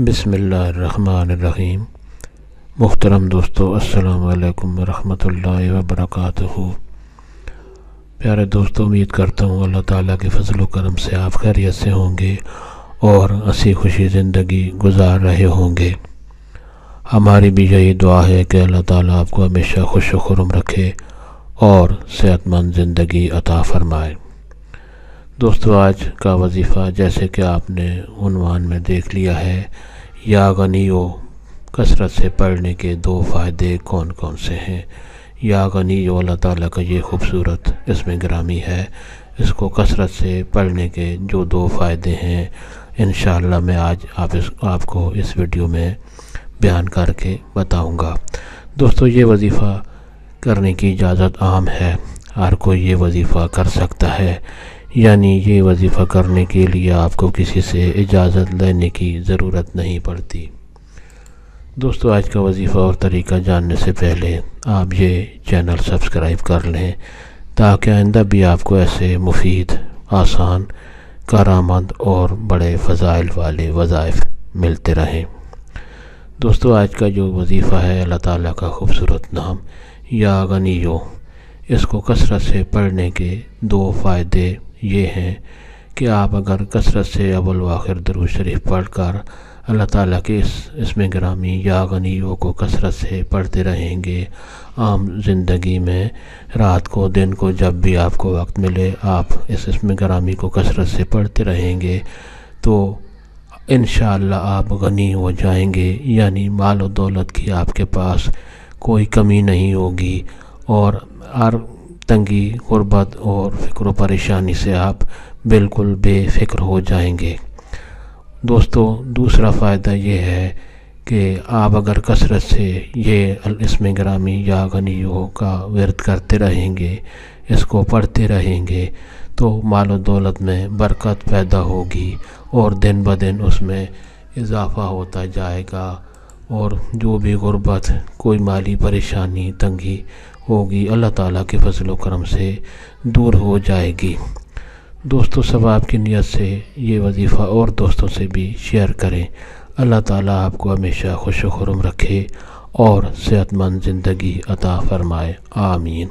بسم اللہ الرحمن الرحیم۔ محترم دوستو، السلام علیکم ورحمۃ اللہ وبرکاتہ۔ پیارے دوستو، امید کرتا ہوں اللہ تعالیٰ کے فضل و کرم سے آپ خیریت سے ہوں گے اور ہنسی خوشی زندگی گزار رہے ہوں گے۔ ہماری بھی یہی دعا ہے کہ اللہ تعالیٰ آپ کو ہمیشہ خوش و خرم رکھے اور صحت مند زندگی عطا فرمائے۔ دوستو، آج کا وظیفہ جیسے کہ آپ نے عنوان میں دیکھ لیا ہے، یا غنیو، کثرت سے پڑھنے کے دو فائدے کون کون سے ہیں۔ یا غنیو اللہ تعالیٰ کا یہ خوبصورت اسم گرامی ہے، اس کو کثرت سے پڑھنے کے جو دو فائدے ہیں انشاءاللہ میں آج آپ کو اس ویڈیو میں بیان کر کے بتاؤں گا۔ دوستو، یہ وظیفہ کرنے کی اجازت عام ہے، ہر کوئی یہ وظیفہ کر سکتا ہے، یعنی یہ وظیفہ کرنے کے لیے آپ کو کسی سے اجازت لینے کی ضرورت نہیں پڑتی۔ دوستو، آج کا وظیفہ اور طریقہ جاننے سے پہلے آپ یہ چینل سبسکرائب کر لیں تاکہ آئندہ بھی آپ کو ایسے مفید، آسان، کارآمد اور بڑے فضائل والے وظائف ملتے رہیں۔ دوستو، آج کا جو وظیفہ ہے، اللہ تعالیٰ کا خوبصورت نام یا غنیو، اس کو کثرت سے پڑھنے کے دو فائدے یہ ہیں کہ آپ اگر کثرت سے اول و آخر درود شریف پڑھ کر اللہ تعالیٰ کے اس اسم گرامی یا غنیو کو کثرت سے پڑھتے رہیں گے، عام زندگی میں رات کو دن کو جب بھی آپ کو وقت ملے آپ اس اسم گرامی کو کثرت سے پڑھتے رہیں گے تو انشاءاللہ آپ غنی ہو جائیں گے، یعنی مال و دولت کی آپ کے پاس کوئی کمی نہیں ہوگی اور ہر تنگی، غربت اور فکر و پریشانی سے آپ بالکل بے فکر ہو جائیں گے۔ دوستو، دوسرا فائدہ یہ ہے کہ آپ اگر کثرت سے یہ اسم گرامی یا غنیو کا ورد کرتے رہیں گے، اس کو پڑھتے رہیں گے تو مال و دولت میں برکت پیدا ہوگی اور دن بدن اس میں اضافہ ہوتا جائے گا اور جو بھی غربت، کوئی مالی پریشانی، تنگی ہوگی، اللہ تعالیٰ کے فضل و کرم سے دور ہو جائے گی۔ دوستو، ثواب کی نیت سے یہ وظیفہ اور دوستوں سے بھی شیئر کریں۔ اللہ تعالیٰ آپ کو ہمیشہ خوش و خرم رکھے اور صحت مند زندگی عطا فرمائے، آمین۔